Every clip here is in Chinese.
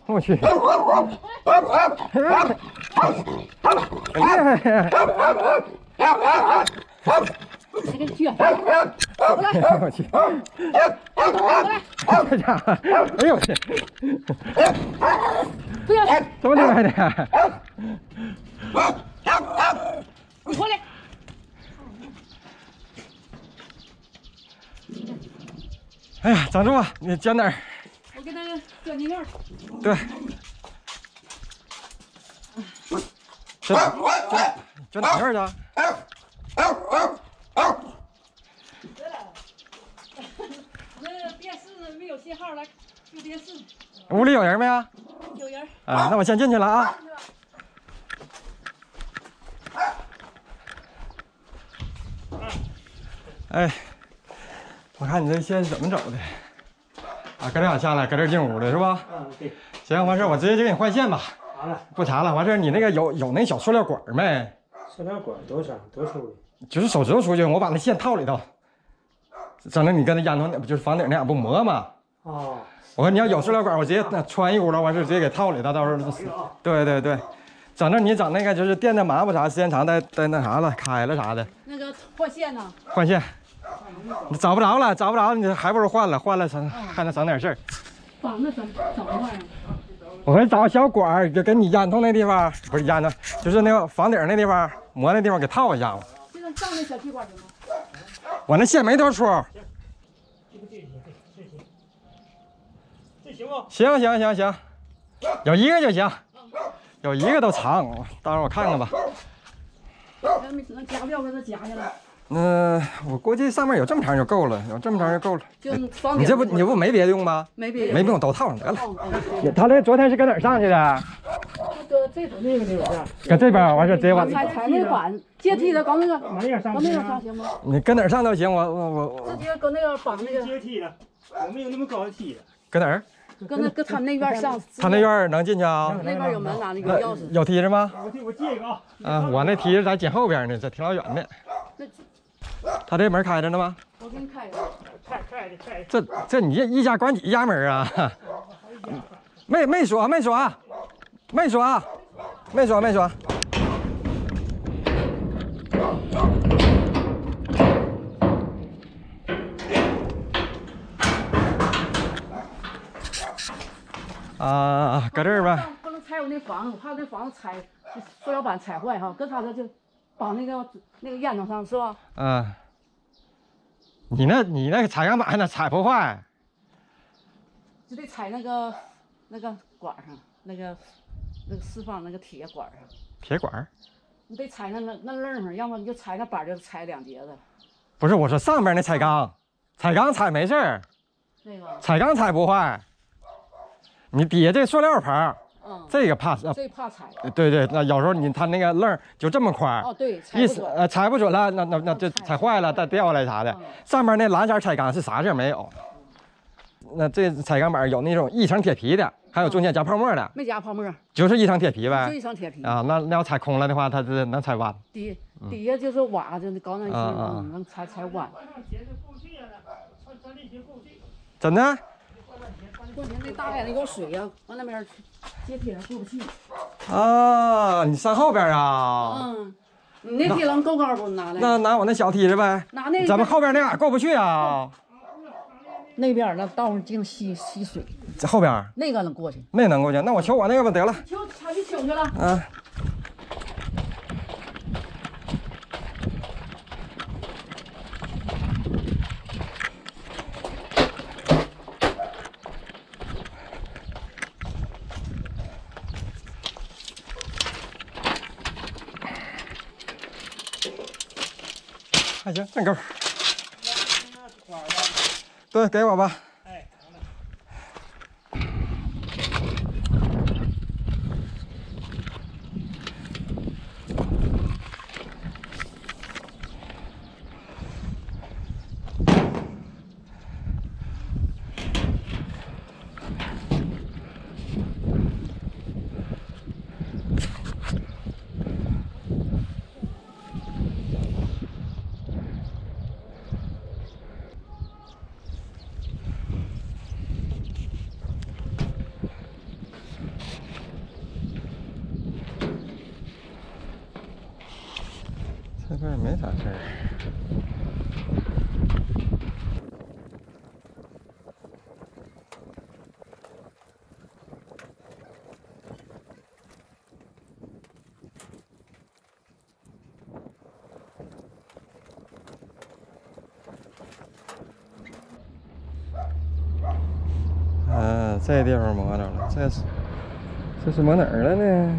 我去！你给去，过来！我去！过来！这家伙，哎呦我去！不要！这么厉害的？你过来！哎呀，长住啊！你捡哪儿？我给他搁泥院。对。捡哪院去？那电视呢？没有信号了，有电视。屋里有人没有？有人。啊，那我先进去了啊。哎，我看你这线是怎么走的？啊，搁这儿下来，搁这儿进屋的是吧？对。行，完事我直接就给你换线吧。好了。不查了，完事你那个有那小塑料管没？塑料管多长？多粗的？就是手指头出去，我把那线套里头。整的你跟那烟囱不就是房顶那样不磨吗？哦。我说你要有塑料管，我直接穿一屋了，完事直接给套里头，到时候。对对对。整着你整那个就是电的麻不啥，时间长再那啥了，开了啥的。那个换线呢？换线。你找不着了，找不着，你还不如换了，换了还能省点事儿。绑那怎么换呀？我给你找个小管儿，就跟你烟囱那地方，不是烟囱，就是那个房顶那地方磨那地方给套一下子。就能上那小气管行吗？我那线没多粗。这行不？行行行行，有一个就行，有一个都长，到时候我看看吧。要没能夹不掉，给它夹下来。我估计上面有这么长就够了，有这么长就够了。就房顶。你不没别的用吗？没别的。没用，都套上得了。他这昨天是搁哪儿上去的？搁这头那个地方。搁这边完事直接往。踩那个板，阶梯的，搞那个。往那边上。往那边上行吗？你搁哪儿上都行，我。直接搁那个绑那个。阶梯的，我们有那么高的梯子。搁哪儿？搁他们那边上。他那院能进去啊？那边有门，哪里有钥匙？有梯子吗？我借一个啊。啊，我那梯子在紧后边呢，这挺老远的。他这门开着呢吗？我给你开一个。开。这你一家管几家门啊？没锁。啊，搁这儿吧。不能踩我那房子，我怕那房子踩塑料板踩坏哈。搁他这就绑那个烟囱上是吧？嗯。你那个踩钢板呢，踩不坏。就得踩那个管上，那个释放那个铁管上。铁管？你得踩那棱上，要么你就踩那板就踩两节子。不是，我说上边那踩钢踩没事儿。那个。踩钢踩不坏。你底下这塑料棚，这个怕这怕踩。对，那有时候他那个棱就这么宽。哦，对，踩不准了，那就踩坏了，再掉下来啥的。上面那蓝色踩钢是啥事没有。那这踩钢板有那种一层铁皮的，还有中间加泡沫的。没加泡沫，就是一层铁皮呗。就一层铁皮啊，那要踩空了的话，它是能踩弯。底下就是瓦，就是高那些能踩弯。真的？过年那大眼有水呀，往那边阶梯上过不去。啊，你上后边啊？你那梯能够高不？拿来。那拿我那小梯子呗。拿那。咱们后边那过不去啊。那边那道上净吸水。这后边。那个能过去。那能过去，那我求我那个吧得了。他去求去了。嗯。还行，真够。对，给我吧。哎，好了。边没啥事儿。这地方磨着了，这是磨哪儿了呢？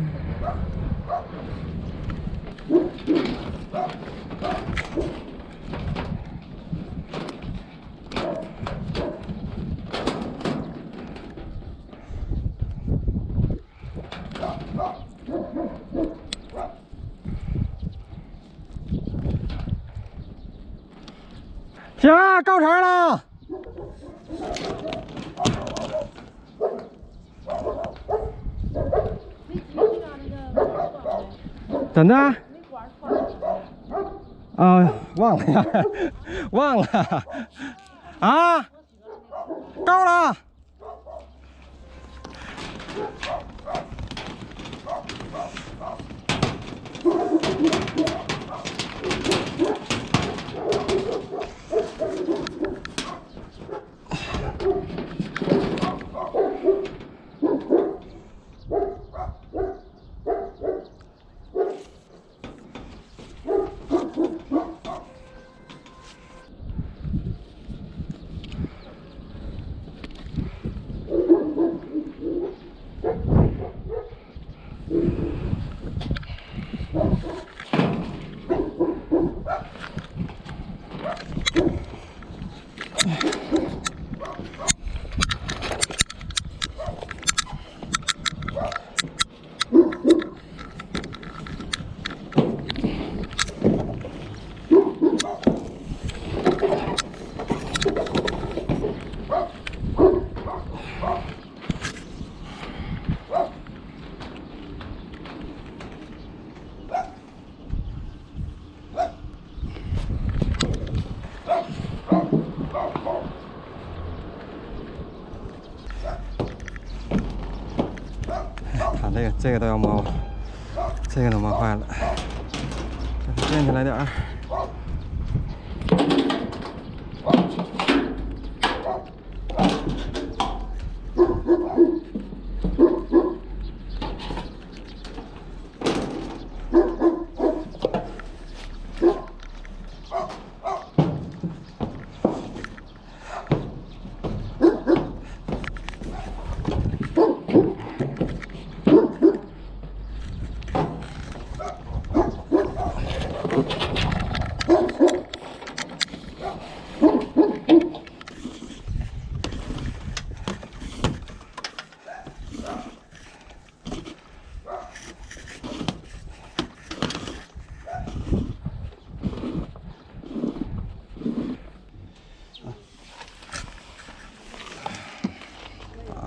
行，够长了。怎的？啊，忘了呀，忘了啊，够了。这个都要磨，这个都磨坏了，给它垫起来点儿。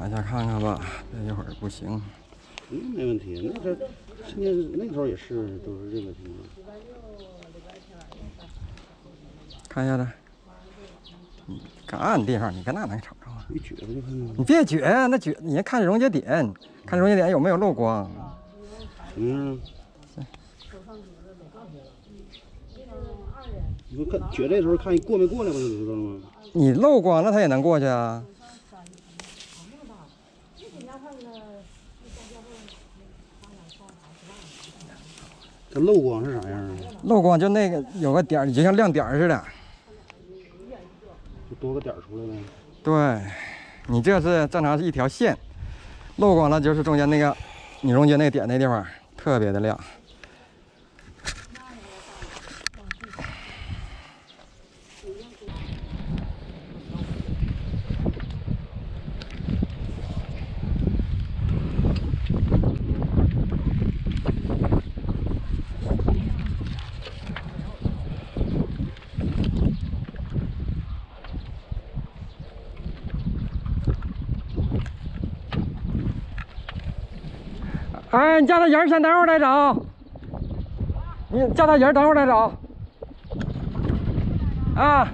打一下看看吧，这一会儿不行。没问题。现在那时候也是都是这个情况。看一下子，干暗地方，你跟那能瞅着啊？一撅着就看到。你别撅，那撅，你看溶解点，看溶解点有没有漏光。嗯。你说看撅这时候看过没过来，不就知道了吗？你漏光了，它也能过去啊。它漏光是啥样啊？漏光就那个有个点儿，就像亮点儿似的，就多个点儿出来了。对，你这是正常是一条线，漏光了就是中间那个你溶解那个点那地方特别的亮。哎，你叫他人先等会儿再走。你叫他人等会儿再走。啊。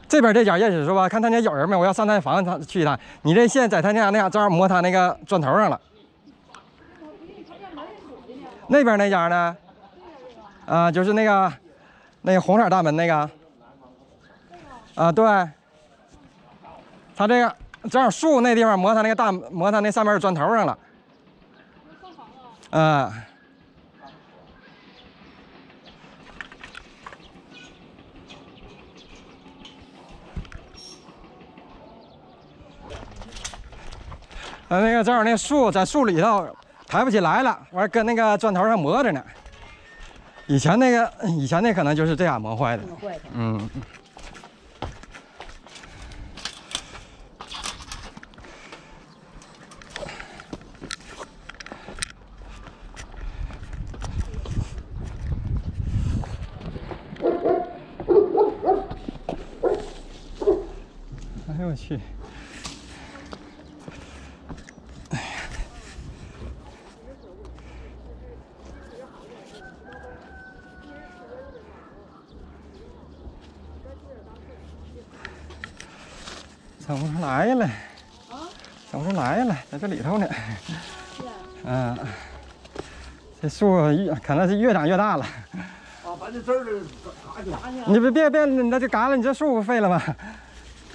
这边这角也是说吧，看他家有人没，我要上他房子去一趟。你这线在他家那样，正好摸他那个砖头上了。那边那家呢？啊，就是那个红色大门那个。啊，对。他这个正好树那地方摸他那上面的砖头上了。嗯。那个正好那树在树里头抬不起来了，完跟那个砖头上磨着呢。以前那可能就是这样磨坏的。嗯。哎呦我去！整不出来了，整不出来了，在这里头呢。嗯，这树可能是越长越大了。啊，把这枝儿嘎去。你别，那就嘎了，你这树不废了吗？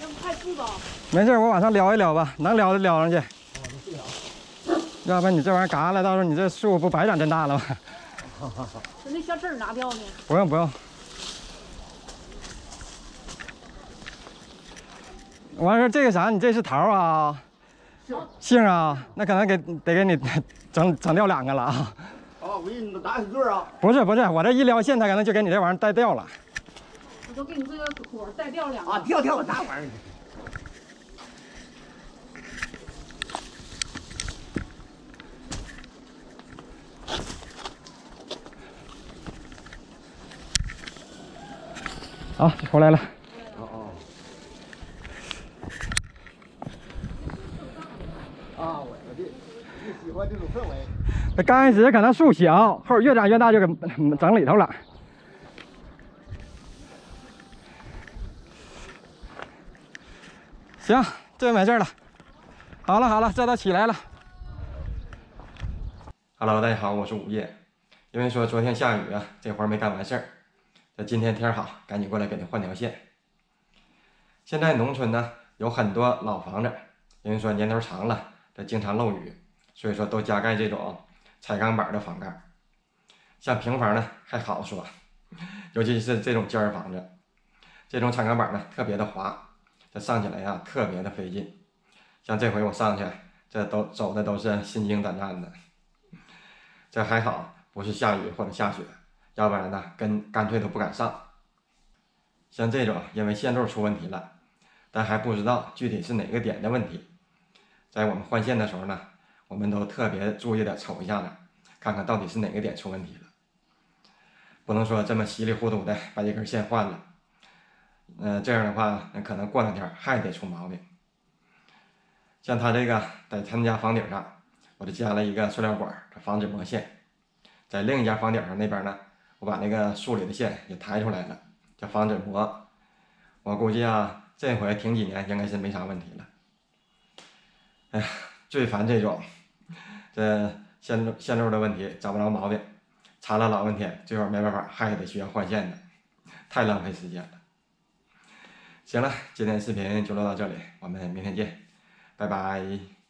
要不太粗高。没事，我往上撩一撩吧，能撩就撩上去。要不然你这玩意儿嘎了，到时候你这树不白长真大了吗？那小枝儿拿掉呢？不用。完事这个啥？你这是桃啊？杏啊？那可能得给你整掉2个了啊！啊，我给你拿起个啊！不是，我这一撩线，它可能就给你这玩意儿带掉了。我都给你这个果带掉2个。啊，掉啥玩意儿？好，出来了。我喜欢这种氛围。刚开始可能树小，后越长越大就给整里头了。行，这没事了。好了，这都起来了。Hello， 大家好，我是午夜。因为说昨天下雨啊，这活儿没干完事儿。这今天天好，赶紧过来给你换条线。现在农村呢有很多老房子，因为说年头长了，这经常漏雨，所以说都加盖这种彩钢板的房盖。像平房呢还好说，尤其是这种尖儿房子，这种彩钢板呢特别的滑，这上起来呀特别的费劲。像这回我上去，这都走的都是心惊胆战的。这还好不是下雨或者下雪，要不然呢干脆都不敢上。像这种因为线路出问题了，但还不知道具体是哪个点的问题，在我们换线的时候呢，我们都特别注意的瞅一下子，看看到底是哪个点出问题了，不能说这么稀里糊涂的把一根线换了，这样的话可能过2天还得出毛病。像他这个在他们家房顶上，我就加了一个塑料管，防止磨线。在另一家房顶上那边呢，我把那个树里的线也抬出来了，就防止磨。我估计啊，这回停几年应该是没啥问题了。哎呀，最烦这种这线路的问题找不着毛病，查了老半天，最后没办法还得需要换线的，太浪费时间了。行了，今天视频就录到这里，我们明天见，拜拜。